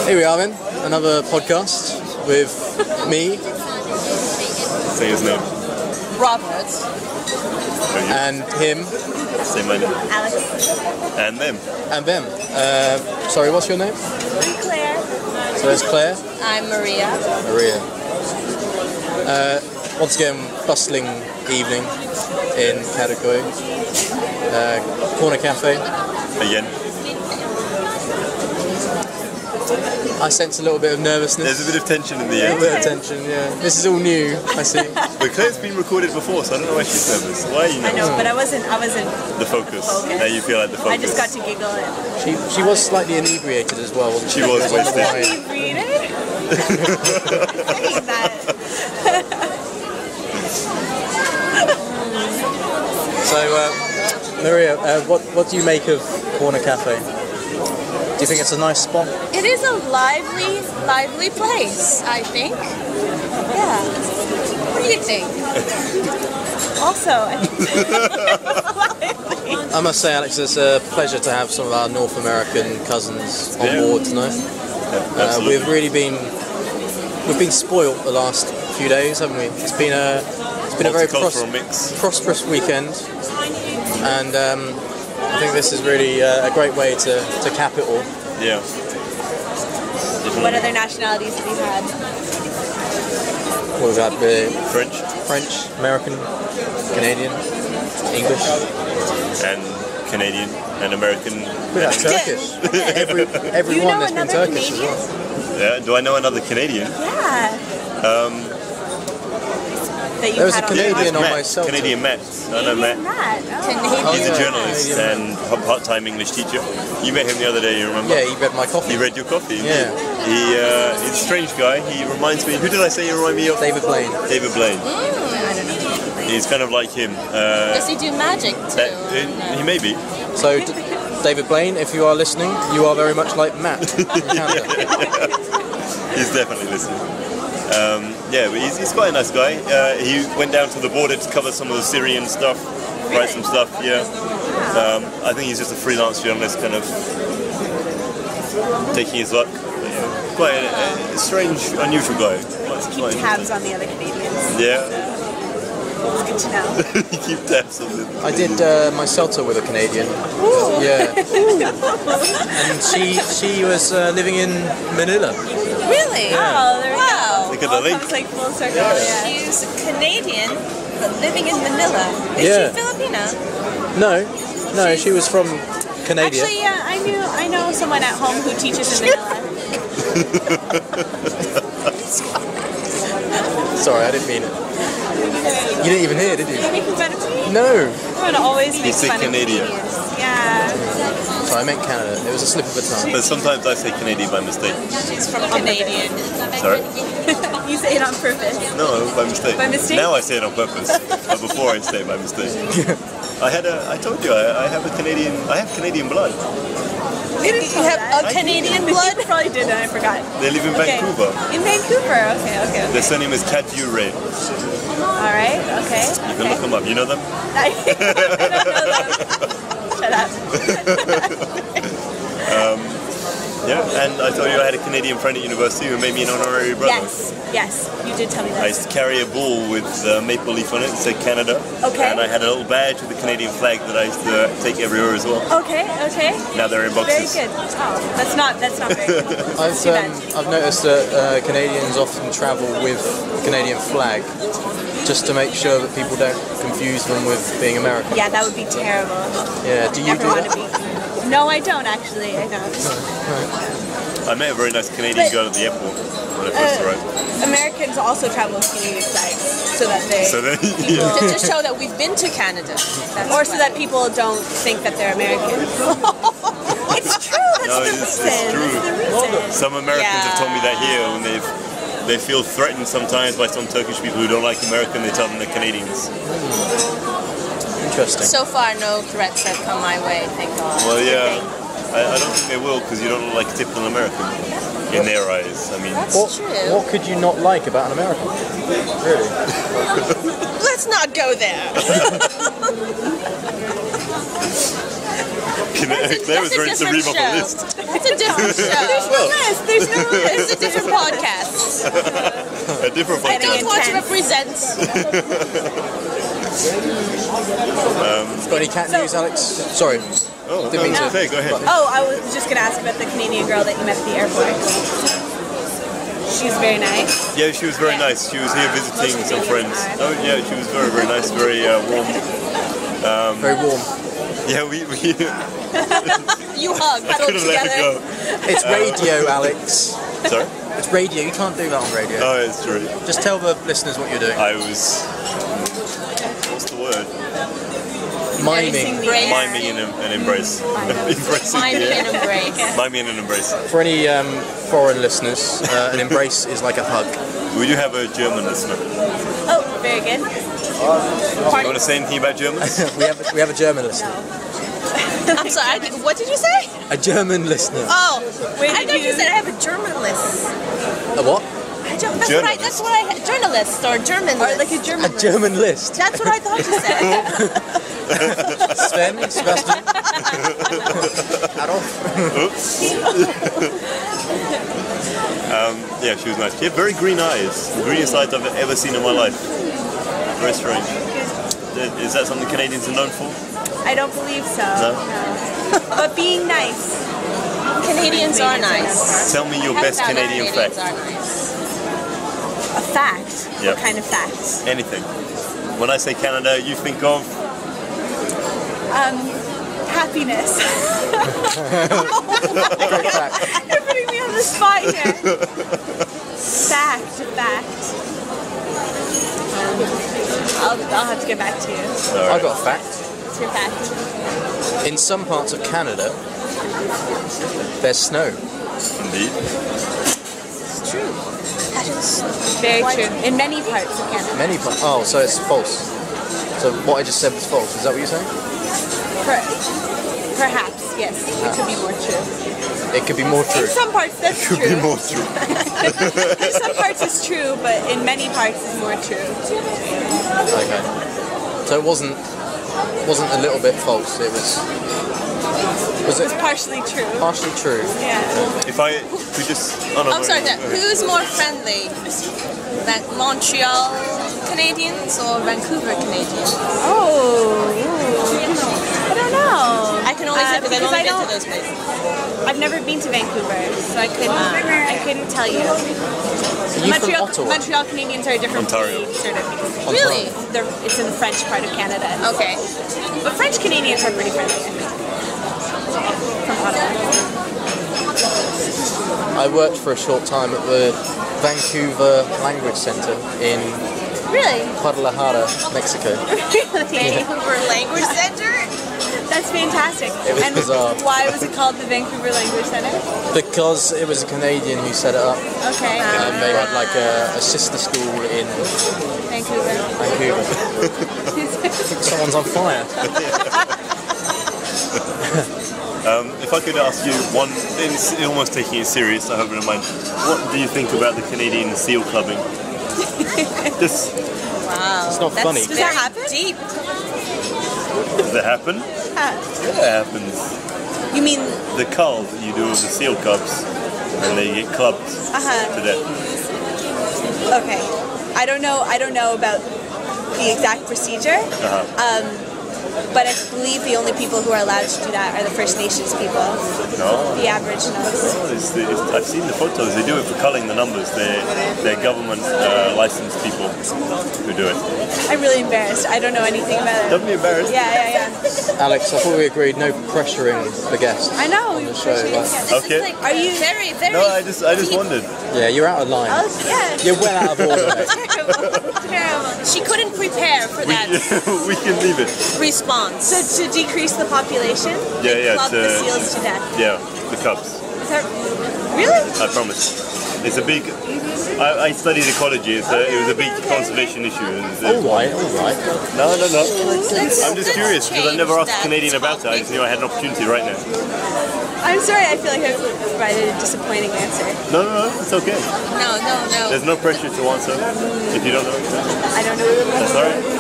Here we are then, another podcast with me. Say his name. Robert. And him. Say my name. Alex. And them. And them. Sorry, what's your name? I'm Claire. So it's Claire. I'm Maria. Maria. Once again, bustling evening in Kadikoy. Corner Cafe. Again. I sense a little bit of nervousness. There's a bit of tension in the A air. little bit of tension, yeah. This is all new, I see. But Claire's been recorded before, so I don't know why she's nervous. Why are you nervous? I know, but I wasn't The focus. Now you feel like the focus. I just got to giggle and She was slightly inebriated as well, wasn't she? She was On the wasted. wine. inebriated. Saying that. So, Maria, what do you make of Corner Cafe? Do you think it's a nice spot? It is a lively place, I think. Yeah. What do you think? Also, I think it's lively. I must say, Alex, it's a pleasure to have some of our North American cousins on board tonight. We've been spoilt the last few days, haven't we? It's been a very prosperous weekend, and I think this is really a great way to cap it all. Yeah. What other nationalities have you had? Well, we've had French American, Canadian, English, and Canadian and American. we've had Turkish. Everyone has been Turkish as well. Yeah. Do I know another Canadian? Yeah. That you There was had a on the Canadian podcast. on my cell. Canadian Matt. I know Matt. Canadian. He's a yeah. journalist and a part-time English teacher. You met him the other day, you remember? Yeah, he read my coffee. He read your coffee. Yeah. He's a strange guy. He reminds me. Who did I say you remind me of? David Blaine. David Blaine. I don't know. He's kind of like him. Does he do magic too? He may be. So, David Blaine, if you are listening, you are very much like Matt in Canada. He's definitely listening. Yeah, but he's quite a nice guy. He went down to the border to cover some of the Syrian stuff, write some stuff. Yeah. I think he's just a freelance journalist, kind of taking his luck. But, yeah, quite a strange, unusual guy. Keep tabs on the other Canadians. Yeah. It's good to know. Keep tabs on them. I did my CELTA with a Canadian. Ooh. Yeah. And she was living in Manila. Really? Oh, there we go. Look at the link. Comes like full circle. Yeah. She's Canadian, but living in Manila. Is Yeah. she Filipina? No, she was from Canada. Actually, yeah, I know someone at home who teaches in Manila. Sorry, I didn't mean it. You didn't even hear, did you? You're making fun of me? No. Everyone always makes said fun Canadian. of Canadians. Yeah. Sorry, I meant Canada. It was a slip of the tongue. But sometimes I say Canadian by mistake. She's from Canadian. Sorry? You say it on purpose. No, by mistake. By mistake? Now I say it on purpose. But before I say it by mistake. I told you I have Canadian blood. You have A Canadian blood? You probably did, and I forgot. They live in Okay. Vancouver. In Vancouver. Okay. Their surname is Cadure. All right. Okay. You can look them up. You know them? I don't know them. Shut up. Yeah. And I told you I had a Canadian friend at university who made me an honorary brother. Yes, you did tell me I that. used to carry a ball with a maple leaf on it. It said Canada. Okay. And I had a little badge with the Canadian flag that I used to take everywhere as well. Okay. Now they're in Very boxes. good. Oh, that's not very good. I've noticed that Canadians often travel with the Canadian flag just to make sure that people don't confuse them with being American. Yeah, that would be terrible. Yeah, do you Never do want that? to be. No, I don't actually. I don't. I met a very nice Canadian girl at the airport when I first arrived. Americans also travel with Canadian flags so that they. So then, yeah. To show that we've been to Canada. Or so that people don't think that they're American. It's true. That's No, the it's reason. true. That's the reason. Some Americans have told me that here when they feel threatened sometimes by some Turkish people who don't like American. They tell them they're Canadians. Interesting. So far, no threats have come my way, thank God. Well, yeah, I don't think they will because you don't look like a typical American in their eyes. I mean, That's true. What could you not like about an American? Really? Let's not go there. Claire was ready to read off a list. It's a different show. There's no list. There's no list. It's a different podcast. A different I don't podcast. want to represent. Got any cat news, Alex? Sorry. Oh, Didn't mean no, to. okay, go ahead. Oh, I was just gonna ask about the Canadian girl that you met at the airport. She's very nice. Yeah, she was very nice. She was here visiting some friends. Oh yeah, she was very, very nice, very warm. Very warm. Yeah, we You hug, huddle couldn't let her together. go. It's radio, Alex. Sorry? It's radio. You can't do that on radio. Oh, it's true. Just tell the listeners what you're doing. I was... What's the word? Miming. Miming an embrace. Embracing Miming the air. and embrace. Miming an embrace. For any foreign listeners, an embrace is like a hug. We do have a German listener. Oh, very good. You want to say anything about Germans? we have a German listener. I'm sorry, what did you say? A German listener. Oh, Wait, I did thought you you- said I have a journalist. A what? That's what I journalist or German Or list. like a German. A German list. That's what I thought you said. Sven, Sebastian. Adolf. Yeah, she was nice. She had very green eyes. The greenest eyes I've ever seen in my life. Very strange. Is that something Canadians are known for? I don't believe so. No? But being nice. Canadians are nice. Tell me your best Found out Canadian Canadians fact. are nice. A fact. Yeah. What kind of fact? Anything. When I say Canada, you think of... Happiness. Great fact. You're putting me on the spot here. Fact. I'll have to get back to you. I've got a fact. What's your fact? In some parts of Canada, there's snow. Indeed. It's true. That is very true. In many parts of Canada. Many parts. Oh, so it's false. So what I just said was false. Is that what you're saying? Perhaps, yes. It could be more true. It could be more In true. some parts, that's Could true. be more true. In some parts, it's true, but in many parts, it's more true. Okay. So it wasn't a little bit false. It was. Was It's it partially true. partially true? Yeah. If I could just... Oh, no, I'm sorry, who's more friendly? Montreal Canadians or Vancouver Canadians? Oh. I don't know. I can only say because I've only been to those places. I've never been to Vancouver, so I couldn't tell you. Are you from Ottawa? Montreal Canadians are a different Ontario. breed, sort of. Because Really? it's in the French part of Canada. Okay. But French Canadians are pretty friendly, I think. From Ottawa. I worked for a short time at the Vancouver Language Center in Really? Guadalajara, Mexico. Vancouver Language Center? That's fantastic. It was and bizarre. why was it called the Vancouver Language Center? Because it was a Canadian who set it up. Okay. And they had like a sister school in Vancouver. Vancouver. I think someone's on fire. If I could ask you one, it's almost taking it serious, I hope you don't mind. What do you think about the Canadian seal clubbing? Just, Wow. It's not funny. Does that happen? Deep. does that happen? Yeah, it happens. You mean The cull that you do with the seal cubs, and they get clubbed to death. okay? I don't know about the exact procedure. But I believe the only people who are allowed to do that are the First Nations people, No. the Aboriginals. I've seen the photos. They do it for culling the numbers. They're government licensed people who do it. I'm really embarrassed. I don't know anything about it. Don't be embarrassed. Yeah. Alex, I thought we agreed no pressuring the guest. I know. On the show, like- Okay. Are you very, very? No, I just wondered. Yeah, you're out of line. Yeah. You're well out of order, mate. Terrible. She couldn't prepare for that We can leave it. response. So to decrease the population, Yeah, they club the seals to death. Yeah, the cubs. Is that really? I promise. It's a big. I studied ecology. It was a big conservation issue. All right. No. I'm just curious because I never asked a Canadian about it. I just knew I had an opportunity right now. I'm sorry. I feel like I've provided a disappointing answer. No, it's okay. No. There's no pressure to answer if you don't know. I don't know. That's all right.